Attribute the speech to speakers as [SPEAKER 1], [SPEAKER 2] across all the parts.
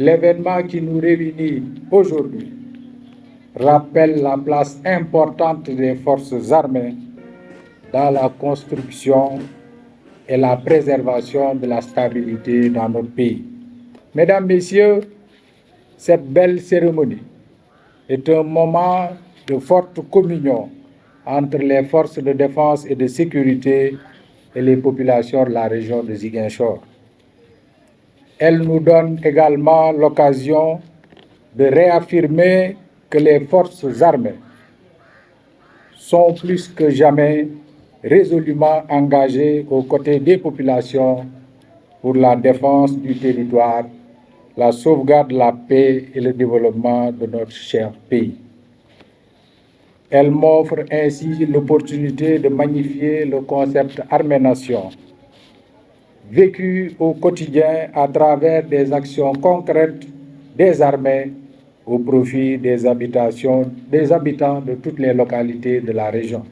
[SPEAKER 1] L'événement qui nous réunit aujourd'hui rappelle la place importante des forces armées dans la construction et la préservation de la stabilité dans notre pays. Mesdames, Messieurs, cette belle cérémonie est un moment de forte communion entre les forces de défense et de sécurité et les populations de la région de Ziguinchor. Elle nous donne également l'occasion de réaffirmer que les forces armées sont plus que jamais résolument engagées aux côtés des populations pour la défense du territoire, la sauvegarde de la paix et le développement de notre cher pays. Elle m'offre ainsi l'opportunité de magnifier le concept armée-nation, vécu au quotidien à travers des actions concrètes des armées au profit des habitants de toutes les localités de la région.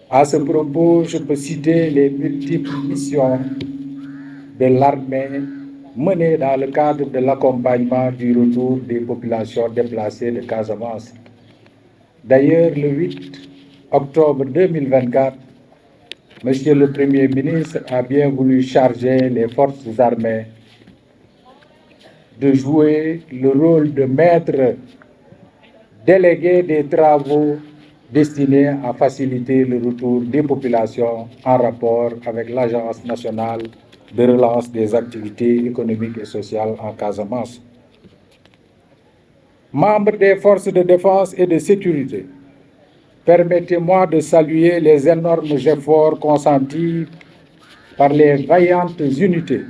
[SPEAKER 1] À ce propos, je peux citer les multiples missions de l'armée menées dans le cadre de l'accompagnement du retour des populations déplacées de Casamance. D'ailleurs, le 8 octobre 2024, Monsieur le Premier ministre a bien voulu charger les forces armées de jouer le rôle de maître délégué des travaux destinés à faciliter le retour des populations en rapport avec l'Agence nationale de relance des activités économiques et sociales en Casamance. Membres des forces de défense et de sécurité, permettez-moi de saluer les énormes efforts consentis par les vaillantes unités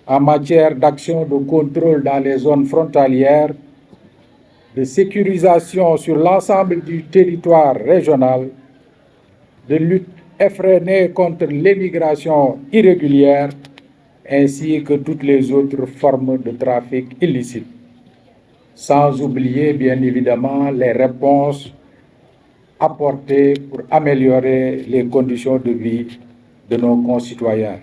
[SPEAKER 1] en matière d'action de contrôle dans les zones frontalières, de sécurisation sur l'ensemble du territoire régional, de lutte effrénée contre l'immigration irrégulière, ainsi que toutes les autres formes de trafic illicite. Sans oublier, bien évidemment, les réponses apportées pour améliorer les conditions de vie de nos concitoyens.